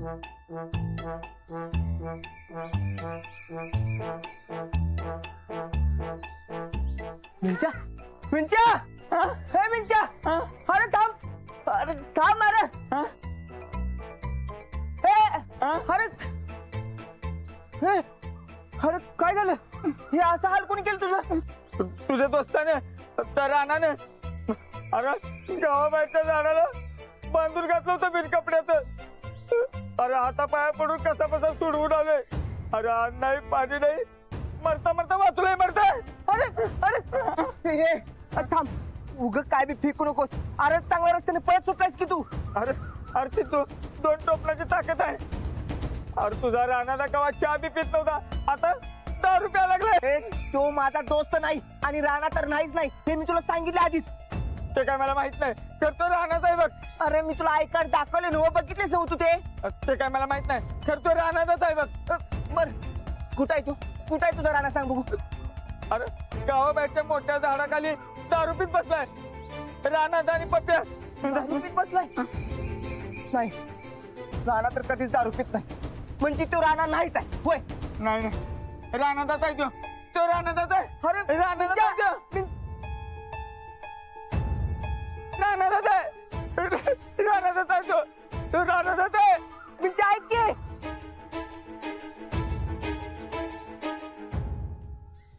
मिंचा मिंचा हे मिंचा अरे थांब अरे थांब अरे अरे हे अरे काय झालं हे असं हाल कोणी केलं तुझं तुझ्या दोस्ताने त्या रानाने अरे गावाबाहेरच्या झाडाला बांधून घातलं होतं बिन कपड्याचं अरे हातापाया पडून कसा बसा सोडवून आलोय अरे अन्न नाही पाणी नाही मरता मरता वाचलोय मरताय अरे अरे हे थांब उग काय बी फेकू नकोस अरे चांगल्या रस्त्याने पळत सुटलायस की तू अरे अरे ती तू 2 टोपणाची ताकद आहे अरे तुझा रानाला कवा चहा बी पित नव्हता आता 10 रुपया लागले तो माझा दोस्त नाही आणि राणा तर नाहीच नाही हे मी तुला सांगितलं आधीच ते काय मला माहित नाही तर तो रानाचा आहे बघ अरे मी तुला आय कार्ड दाखवले नव बघितलेच नव्हतं ते काय मला माहित नाही तर तो रानाचाच आहे बघ बर कुठं आहे तू कुठं आहे तुझा राणा सांग बघू अरे गावाबाहेरच्या मोठ्या झाडाखाली दारू पीत बसलाय रानात आणि पप्प्या दारू पीत बसलाय नाही राणा तर कधीच दारू पीत नाही म्हणजे तो राणा नाहीच आहे होय नाही नाही रानाचाच आहे तो रानाचाच आहे अरे रानाचाच आहे रानाचाच आहे रानाचाच आहे तो रानाचाच आहे म्हणजे ऐक की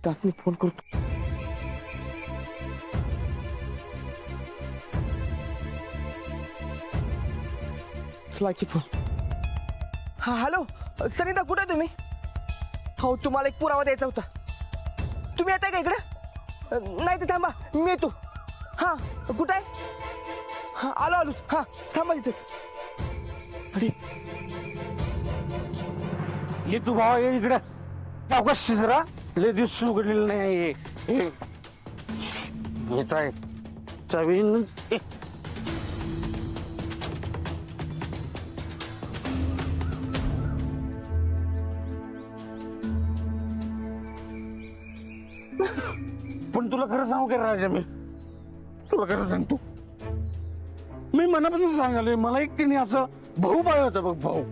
त्यास मी फोन करतो चलाची फोन हा हॅलो सनिता कुठे आहे तुम्ही हो तुम्हाला एक पुरावा द्यायचा होता तुम्ही येताय का इकडे नाही तर थांबा मी येतो हा कुठे आहे हा आलो आलो हा थांबा तिथेच अरे ये तू भावा ये इकडे चौकशी जरा लय दिवस उघडलेलं नाही येत आहे चवीन पण तुला खरं सांगू का राजा मी तुला खरं सांगतो मी मनापासून सांगालोय मला एकटीने असं भाऊ पाहिजे होतं बघ भाऊ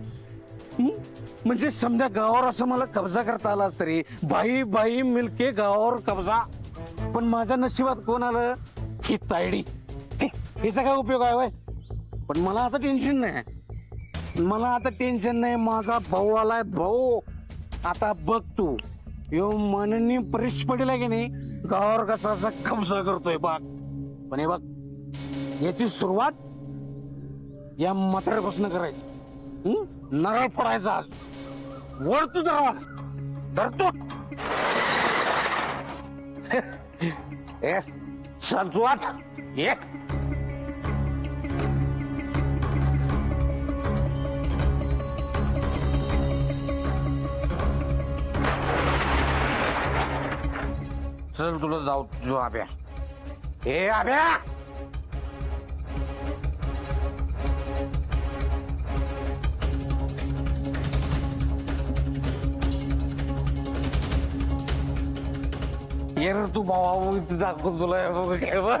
म्हणजे समजा गावावर असं मला कब्जा करता आला तरी बाई बाई मिलके गावावर कब्जा पण माझ्या नशिबात कोण आलं ही तायडी हिचा काय उपयोग आहे वय पण मला आता टेन्शन नाही मला आता टेन्शन नाही माझा भाऊ आलाय भाऊ आता बघ तू यो मननी परीश पडेल आहे की नाही गावावर कसा असा कब्जा करतोय बघ पण हे बघ याची सुरुवात या म्हाताऱ्यापासून करायची नारळ फोडायचा आज वळ तू दरवाजा धरतो ए चल तू आज ये चल तुला जाऊ जो आब्या ए आब्या ये रे तू भावा दाखव तुला काय बघ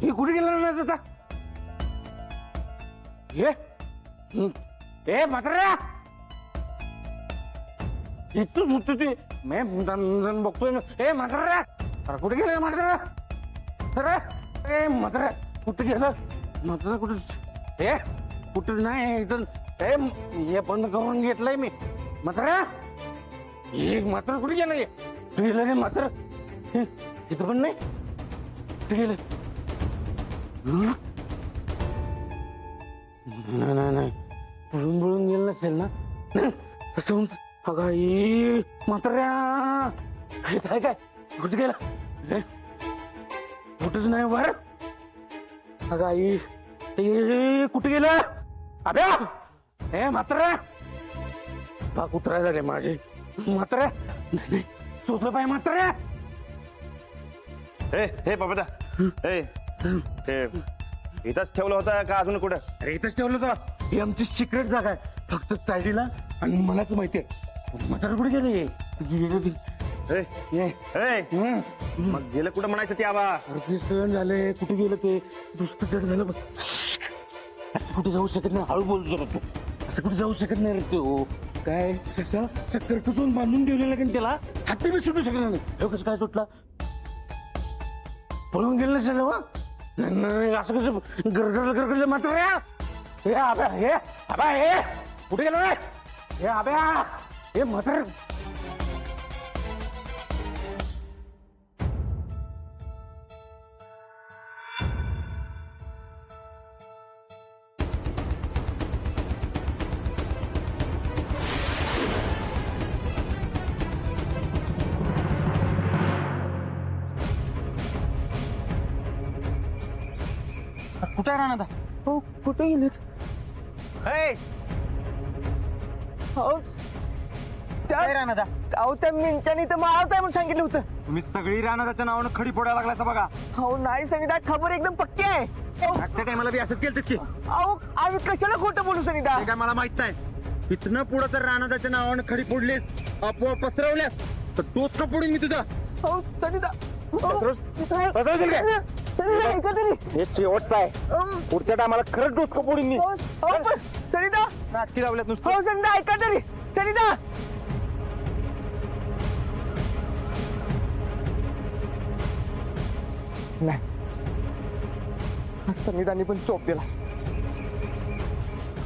हे कुठे गेला ना आता ए म्हाताऱ्या इथंच होत ते मी बघतोय ए म्हाताऱ्या अरे कुठे गेलं म्हाताऱ्या अरे ए म्हाताऱ्या कुठे गेलं म्हातारा कुठे ए कुठे नाही इथं ए हे बंद करून घेतलंय मी म्हाताऱ्या हे म्हातारा कुठे गेलंय तू गेलं रे म्हातारा इथं पण नाही कुठे गेलं नाही नाही पळून पळून गेलं नसेल ना असं अगाई म्हाताऱ्या काय काय कुठे गेला कुठेच नाही बर अगाई कुठे गेला अभ्या हे म्हाताऱ्या पाक उतरायला लागले माझे म्हाताऱ्या नाही सोपलं पाहिजे म्हाताऱ्या हे बाबा हे इथंच ठेवलं होतं का अजून कुठं अरे इथंच ठेवलं होतं ही आमची सिक्रेट जागा आहे, फक्त तायडीला आणि मलाच माहिती आहे. म्हातारा कुठे गेले? मग गेलं कुठं म्हणायचं ते आबा? सण झाले, कुठे गेलं ते? दुसरं जड झालं बघ. असं कुठे जाऊ शकत नाही, हळू बोलू शकत तू. असं कुठे जाऊ शकत नाही रे तो. काय कसं कर्कसून बांधून ठेवलेलं की त्याला हात बी सुटू शकणार नाही. हे कसं काय सुटला? पळून गेलं नसेल ना? नाही, असं कसं गरगरलं मात्र हे आब्या, हे आबा, हे कुठे गेलं रे? हे आब्या, हे मात्र कुठे राहणार? हो कुठे गेलेत? अहो काय राहणार? अहो त्या मिंचानी तर मारताय म्हणून सांगितलं होतं. तुम्ही सगळी राहण्याच्या नावानं खडी फोडायला लागलाय बघा. हो नाही सनिदा, खबर एकदम पक्की आहे. आजच्या टायमाला बी असंच केलं की अहो आम्ही कशाला खोटं बोलू सनिदा? काय मला माहित नाही. इथनं पुढं जर राहण्याच्या नावानं खडी फोडलीस, अपोळ पसरवल्यास तर टोच का फोडून मी तुझा. हो सनिदा, पसरवशील काय? ऐका तरी. हे शेवटचं आहे. पुढच्या टायमाला खरंच डोसकं फोडून मी. सनिदा, नाटकी लावल्यात नुसतं. हो सनिदा ऐका तरी. सनिदा नाही, सनिदानी पण चोप दिला.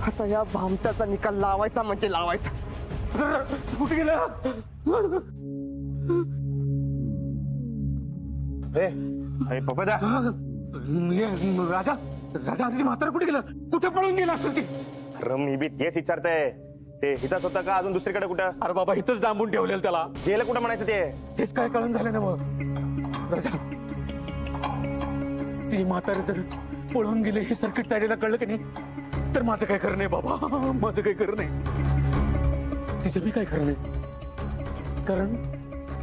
आता या भामट्याचा निकाल लावायचा म्हणजे लावायचा. कुठे गेलं? पप्पा राजा राजा आधी म्हातारा कुठे गेलं? कुठे पळून गेलं असं ते? मी बी तेच विचारतंय. ते हिथंच होतं का अजून दुसरीकडे कुठं? अरे बाबा, इथंच डांबून ठेवलेलं त्याला. गेलं कुठं म्हणायचं ते? तेच काय कळून झालं ना मग. राजा, ती म्हातारे तर पळून गेले हे सर्किट तारीला कळलं की नाही, तर माझं काय खरं नाही बाबा, माझं काही खरं नाही. तिचं बी काय खरं नाही, कारण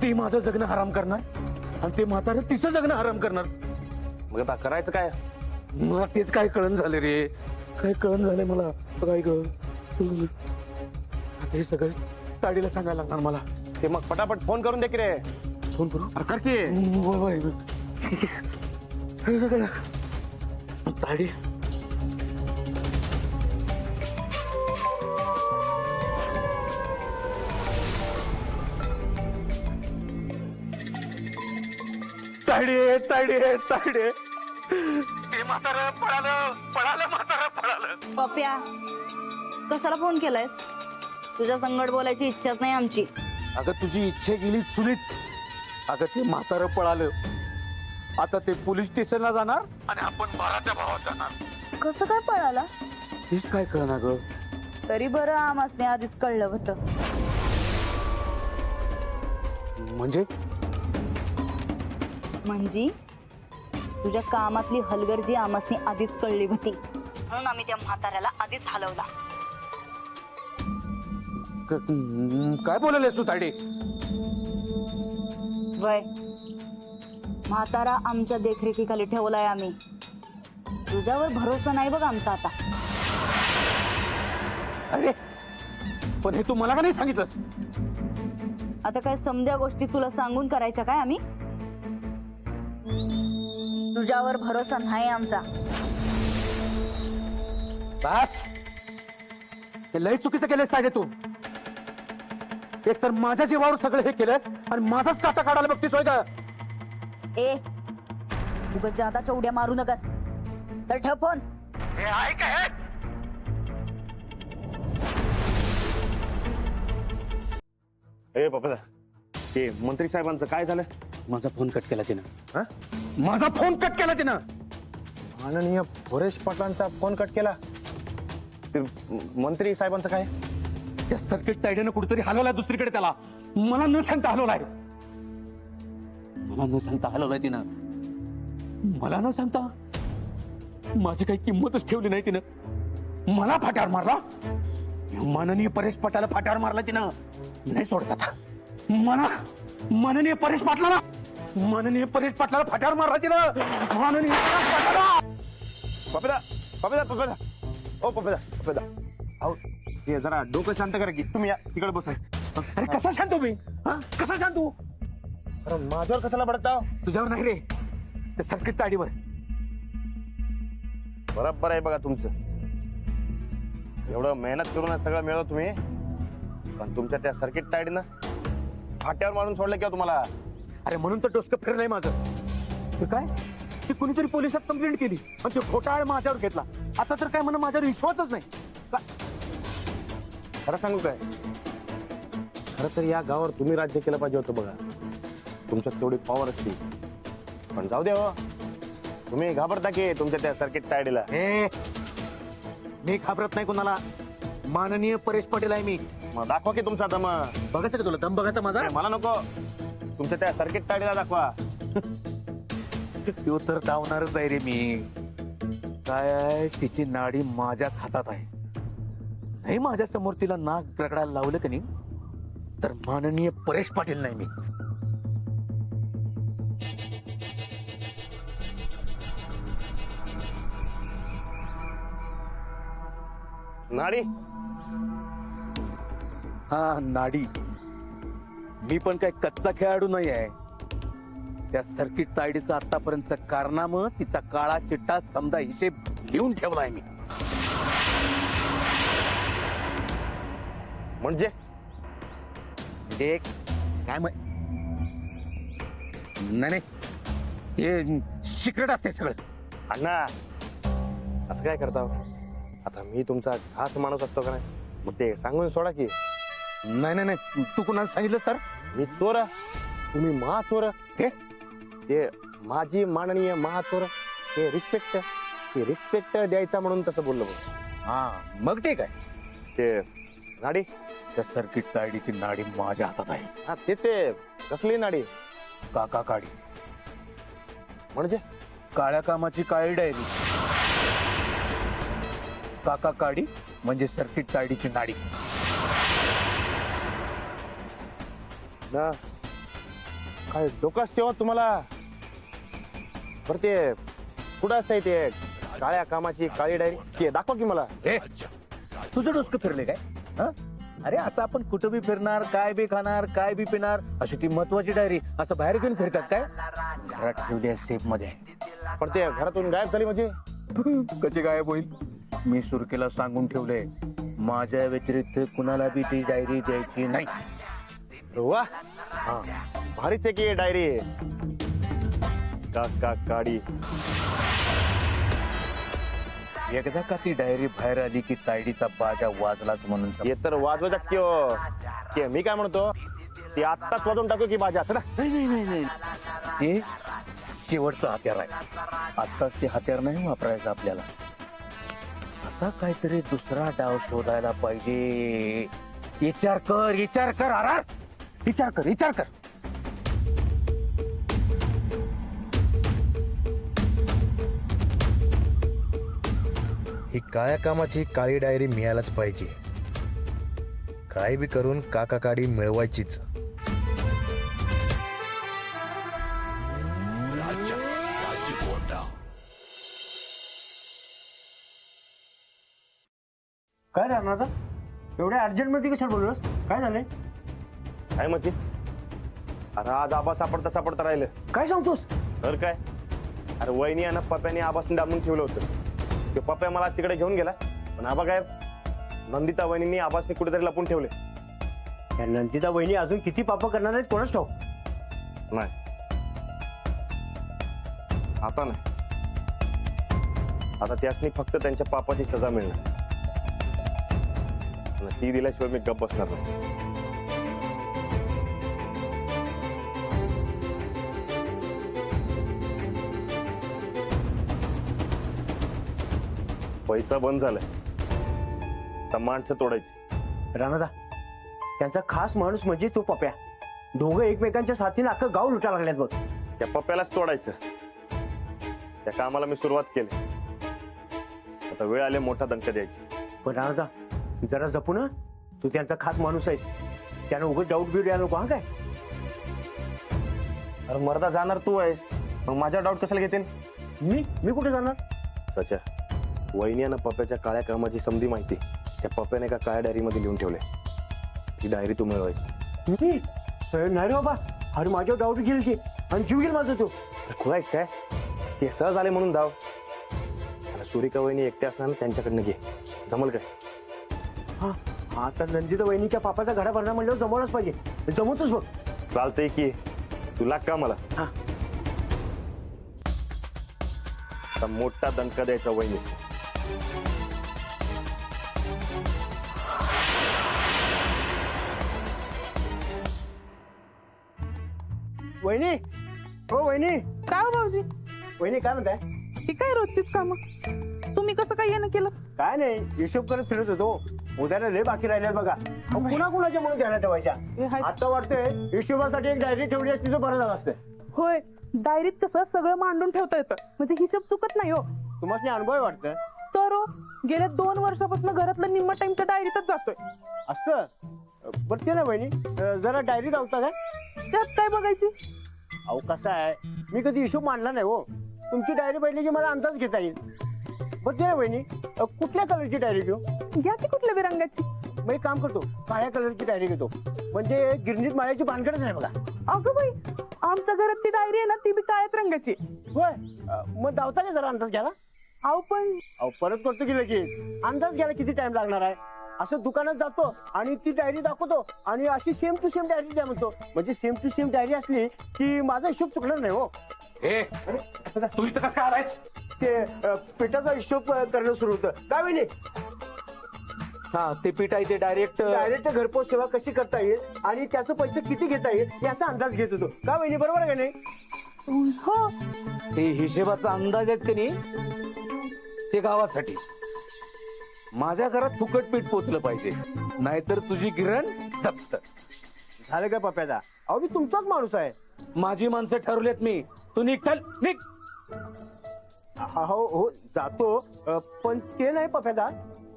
ती माझं जगणं हराम करणार आणि ते म्हातारं तिचं जगणं हराम करणार. मग आता करायचं काय? मला तेच काय कळण झाले रे, काय कळण झालंय मला. काय ग, आता हे सगळं ताडीला सांगायला लागणार मला. ते मग पटापट फोन करून दे की रे. फोन करू? अरे कर की. ताडी ताडे ताडे ताडे, ते म्हातारं पळालं पळालं, म्हातारं पळालं. पप्या, कशाला फोन केलायस? तुझ्या संगड बोलायची इच्छाच नाही आमची. अगं तुझी इच्छा गेली चुलीत. अगं ते म्हातारं पळालं, आता ते पोलीस स्टेशनला जाणार आणि आपण बाराच्या भावात जाणार. कसं काय पळाला? तेच काय कळणार ग. तरी बरं आमासने आधीच कळलं होतं. म्हणजे म्हणजे तुझ्या कामातली हलगर्जी आमासने आधीच कळली होती, म्हणून आम्ही त्या म्हाताऱ्याला आधीच हलवला. काय बोलायलेस तू ताडे? वय, म्हातारा आमच्या देखरेखीखाली ठेवलाय आम्ही. तुझ्यावर भरोसा नाही बघ आमचा आता. अरे पण हे तू मला का नाही सांगितलंस? आता काय समध्या गोष्टी तुला सांगून करायच्या काय आम्ही? तुझ्यावर भरोसा नाही आमचा. बस, हे लय चुकीचं केलंस ताडे तू. एक तर माझ्या जीवावर सगळं हे केलंस आणि माझाच काटा काढायला बघतीस होय का? ए, उगाच जादाच्या उड्या मारू नकस, तर ठेव फोन. हे आहे काय? ए पप्पा, ते मंत्री साहेबांचं काय झालं? माझा फोन कट केला तिनं. हा? माझा फोन कट केला तिनं. माननीय परेश पाटलांचा फोन कट केला. ते मंत्री साहेबांचं काय? त्या सर्किट तायडीनं कुठेतरी हलवलाय दुसरीकडे त्याला. मला न सांगता हलवलाय. मला न सांगता हलवलाय तिनं. मला न सांगता माझी काही किंमतच ठेवली नाही तिनं. मला फाट्यावर मारला. माननीय परेश पाटलाला फाट्यावर मारला तिनं. नाही सोडतात मला. माननीय परेश पाटलाला फाट्यावर मारला तिनं. माननीय परेश पाटलाला. पप्पा पप्पा पप्पा ओ पप्पा अहो हे जरा डोकं शांत करा की तुम्ही या तिकडे बसा. अरे कसा सांगतो मी हा कसा सांगतो अरे माझ्यावर कशाला पडता तुझ्यावर नाही रे त्या सर्किट ताडीवर. बरोबर आहे बघा तुमचं. एवढं मेहनत करून सगळं मिळव तुम्ही, पण तुमच्या त्या सर्किट ताडीनं फाट्यावर मारून सोडलं किंवा तुम्हाला. अरे म्हणून तर डोसकं फिरलंय माझं. ते काय ती कुणीतरी पोलिसात कंप्लेंट केली आणि तो घोटाळा माझ्यावर घेतला. आता तर काय म्हणा माझ्यावर विश्वासच नाही. खरं सांगू काय, खरं तर या गावावर तुम्ही राज्य केलं पाहिजे होतं बघा. तुमच्यात तेवढी पॉवर असती. पण जाऊ दे हो, तुम्ही घाबरता की तुमच्या त्या सर्किट तायडीला. ए मी घाबरत नाही कोणाला. माननीय परेश पटेल आहे मी. मग दाखवा की तुमचा दम. बघायचं का तुला दम बघायचा माझा? मला नको, तुमच्या त्या सर्किट तायडीला दाखवा. तो तर धावणारच आहे रे मी. काय आहे तिची नाडी माझ्याच हातात आहे. नाही माझ्या समोर तिला नाक रगडायला लावलं की नाही तर माननीय परेश पाटील नाही मी. नाडी हा नाडी. मी पण काय कच्चा खेळाडू नाही आहे. त्या सर्किट तायडीचा आतापर्यंत कारनामं तिचा काळा चिट्टा समजा हिशेब लिहून ठेवलाय मी. म्हणजे एक काय नाही हे सिक्रेट असते सगळं. अण्णा असं काय करता? आता मी तुमचा खास माणूस असतो का नाही, मग ते सांगून सोडा की. नाही नाही नाही तू कुणाला सांगितलंस तर? मी चोर, तुम्ही महाचोर. हे ते माझी माननीय महाचोर. ते रिस्पेक्ट द्यायचा म्हणून तसं बोललो बघ. हा मग ठीक आहे. ते नाडी त्या सर्किट तायडीची नाडी माझ्या हातात आहे. हा ते कसली नाडी? काका काडी म्हणजे काळ्या कामाची काळी डायरी. काका काडी म्हणजे सर्किट तायडीची नाडी. ना काय डोकाच तेव्हा तुम्हाला. बरं ते कुठं असतंय ते काळ्या कामाची काळी डायरी? ते दाखवा की मला. हे तुझं डोसकं फिरले काय? हा? अरे असं आपण कुठं बी फिरणार, काय बी खाणार, काय बी पिणार, अशी ती महत्वाची डायरी असं बाहेर घेऊन फिरतात काय? घरात ठेवली आहे सेफ मध्ये. पण ते घरातून गायब झाली म्हणजे? कशी गायब होईल? मी सुरकेला सांगून ठेवले माझ्या व्यतिरिक्त कुणाला बी ती डायरी द्यायची नाही. वा भारीच आहे की डायरी. काका काडी. एकदा का ती डायरी बाहेर आली की तायडीचा बाजा वाजलाच म्हणून हे तर वाजवतात की हो. ते मी काय म्हणतो, ते आत्ताच वाजवून टाकू की बाजा असं ना? नाही हे शेवटचं हत्यार आहे. आत्ताच ते हत्यार नाही वापरायचं आपल्याला. आता काहीतरी दुसरा डाव शोधायला पाहिजे. विचार कर आर विचार कर. ही काळ्या कामाची काळी डायरी मिळायलाच पाहिजे. काय बी करून काका काडी मिळवायचीच. काय राहणार आता एवढ्या अर्जंट मध्ये कशाला बोललोस? काय झालंय? काय म्हणजे? अरे आज आबा सापडता राहिलं. काय सांगतोस? तर काय, अरे वहिनी आणि पप्प्याने आबासने डांबून ठेवलं होतं. ते पप्प्या मला तिकडे घेऊन गेला, पण आबा काय नंदिता वहिनींनी आबासने कुठेतरी लपून ठेवले. नंदिता वहिनी अजून किती पाप करणार आहेत कोणाच ठाऊक. नाही आता नाही, आता त्यासनी फक्त त्यांच्या पापाची सजा मिळणार. आणि ती दिल्याशिवाय मी गप्प बसणार नाही. पैसा बंद झालाय, तर माणसं तोडायची. राणादा त्यांचा खास माणूस म्हणजे तो पप्या. दोघं एकमेकांच्या साथीने अख्खं गाव लुटा लागल्यात बघ. त्या पप्प्यालाच तोडायचं. त्या कामाला मी सुरुवात केली. आता वेळ आली मोठा दणका द्यायची. पण राणादा जरा जपू ना, तू त्यांचा खास माणूस आहेस. त्यानं उगाच डाऊट बिऊट यायला नको. हा काय? अरे मर्दा जाणार तू आहेस, मग माझ्या डाऊट कशाला घेतील? मी कुठे जाणार? सच्या वहिनी आणि पप्प्याच्या काळ्या कामाची समधी माहिती त्या पप्प्याने एका काळ्या डायरीमध्ये लिहून ठेवले. ती डायरी तू मिळवायची. नाही रे बाबा, अरे माझ्यावर डाऊट गेली ती आणि जीव गेल माझा तो. खुळायस काय? ते सहज आले म्हणून धाव. आणि सुरिका वहिनी एकट्या असताना त्यांच्याकडनं घे. जमल काय? हा आता नंदिता वहिनीच्या पापाचा घडा भरणार म्हणल्यावर जमवलंच पाहिजे. जमवतोच बघ. चालतंय की तुला का मला हा. आता मोठा दणका द्यायचा वहिनीस. वहिनी, हो वहिनी. काय हो भाऊजी? वहिनी काय म्हणताय? ही काय रोजचीच काम? तुम्ही कसं काय येणं केलं? काय नाही, हिशोब करत फिरत होतो. उद्याला लय बाकी राहिल्यात बघा. कुणा कुणाच्या म्हणून ध्यानात ठेवायच्या. हे हाय. आता वाटतंय हिशोबासाठी एक डायरी ठेवली असती तर बरं झालं असतं. होय, डायरीत कसं सगळं मांडून ठेवता येतं, म्हणजे हिशोब चुकत नाही हो. तुम्हाला अनुभव आहे वाटतं. तर हो, गेल्या 2 वर्षापासून घरातलं निम्मा टाइम तर डायरीतच जातोय. असं बरं ते ना वहिनी, जरा डायरी धावता काय? त्यात काय बघायची? अहो कसं आहे, मी कधी हिशोब मांडला नाही हो. तुमची डायरी पाहिली की मला अंदाज घेता येईल. बरं ते ना वहिनी, कुठल्या कलरची डायरी घेऊ? घ्या की कुठल्या बी रंगाची. मी एक काम करतो, काळ्या कलरची डायरी घेतो. म्हणजे गिरणीत माळ्याची भानगडच नाही बघा. अगं बाई, आमच्या घरात ती डायरी आहे ना, ती बी काळ्याच रंगाची. होय, मग धावता का जरा अंदाज घ्यायला? अहो पण अहो परत करतो की लगेच. अंदाज घ्यायला किती टाइम लागणार आहे? असं दुकानात जातो आणि ती डायरी दाखवतो आणि अशी सेम टू सेम डायरी द्या म्हणतो. म्हणजे सेम टू सेम डायरी असली की माझा हिशोब चुकणार नाही हो. ए तू इथं कसं काय आलायस? ते पिठाचा हिशोब करणं सुरू होतं. काय वहिनी, हा ते पीठ आहे ते डायरेक्ट डायरेक्ट घरपोच सेवा कशी करता येईल आणि त्याचं पैसे किती घेता येईल याचा अंदाज घेत होतो. का वहिनी, बरोबर आहे का नाही? हो, ते हिशेबाचा अंदाज आहेत की नाही ते गावासाठी. माझ्या घरात फुकट पीठ पोचलं पाहिजे, नाहीतर तुझी गिरण जप्त. झालं काय पप्प्याचा? अहो मी तुमचाच माणूस आहे. माझी माणसं ठरवलेत मी. तू निघ, चल निघ. हो हो जातो, पण ते नाही पप्प्याचा.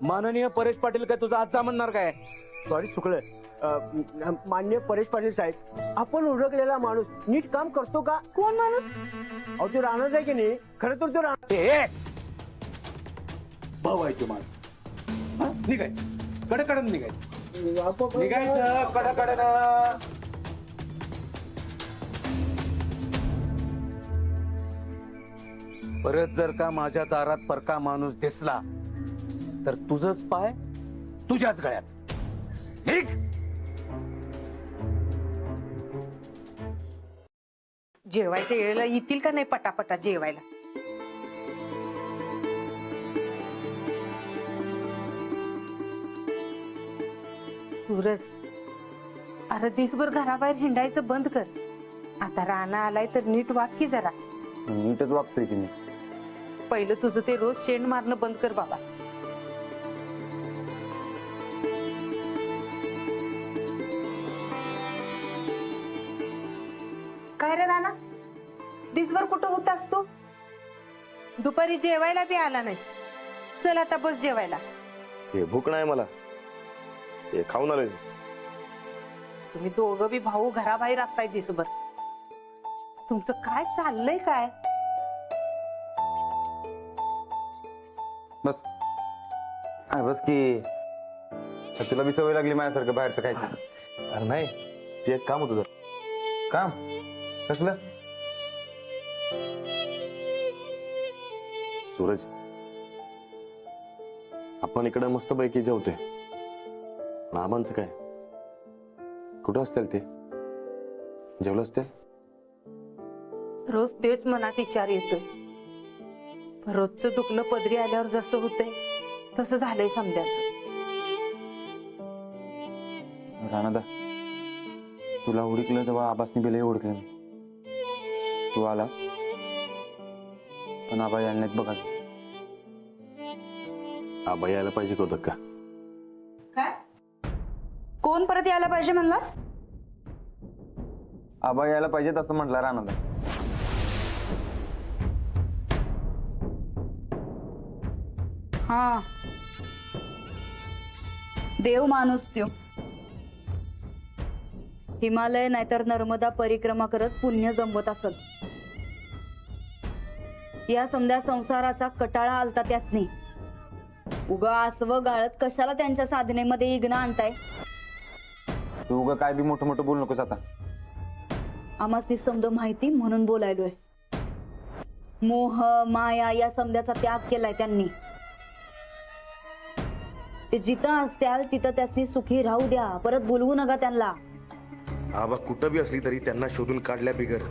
माननीय परेश पाटील काय तुझा आजचा म्हणणार काय? सॉरी चुकलं. मान्य परेश पाटील साहेब, आपण ओळखलेला माणूस नीट काम करतो का? कोण माणूस? अहो तो राहणार आहे की नाही, खरं तर तो राहणार. ए भाऊ आहे तुम्हाला. निघायचं कडकडन निघायचं. निघायचं कडकडन. परत जर का माझ्या दारात परका माणूस दिसला तर तुझंच पाय तुझ्याच गळ्यात. निघ. जेवायच्या वेळेला येतील का नाही पटापटा जेवायला? सूरज, अरे दिसभर घराबाहेर हिंडायचं बंद कर. आता राणा आलाय तर नीट वाग की जरा. नीटच वागतोय की मी. पहिलं तुझं ते रोज शेण मारणं बंद कर बाबा. काय रे राणा, दिसभर कुठं होतास तू? दुपारी जेवायला बी आला नाहीस. चल आता बस जेवायला. हे भूक नाही मला, हे खाऊन आलोय. तुम्ही दोघं बी भाऊ घराबाहेर असताय दिसभर. तुमचं काय चाललंय काय? बस बस की. तुला बी सवय लागली माझ्यासारखं बाहेरचं खायचं. अरे नाही, ते एक काम होतं. काम कसलं? सूरज, आपण इकडे मस्त पैकी जेवतोय. नाबांचं काय? कुठं असतील ते? जेवलं असतील? रोज तेच मनात विचार येतोय. रोजचं दुखणं पदरी आल्यावर जसं होतंय तसं झालंय समद्याचं. राणादा, तुला हुडकलं तेव्हा आबासनी बिलही हुडकलं. तू आलास पण आबा यायला नाहीत बघा. आबा यायला पाहिजे होतं का? काय? कोण परत यायला पाहिजे म्हणलास? आबा यायला पाहिजेत असं म्हटलं राणादा. हा, देव माणूस त्यो. हिमालय नाहीतर नर्मदा परिक्रमा करत पुण्य जमवत असत. या समध्या संसाराचा कटाळा आलता त्यासनी. उगा आसवं गाळत कशाला त्यांच्या साधनेमध्ये इग्न आणताय? तू उगा काय बी मोठं मोठं बोलू नकोस आता. आम्हाला ती समज माहिती म्हणून बोलायलोय. मोह माया या समजाचा त्याग केलाय त्यांनी. ते जिथं असत्याल तिथं त्यासनी सुखी राहू द्या, परत बोलवू नका त्यांना. आबा कुठं बी असली तरी त्यांना शोधून काढल्या बिगर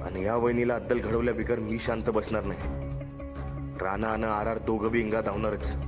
आणि या वहिनीला अद्दल घडवल्या बिगर मी शांत बसणार नाही. राणा आणि आर दोघं बी इंगा धावणारच.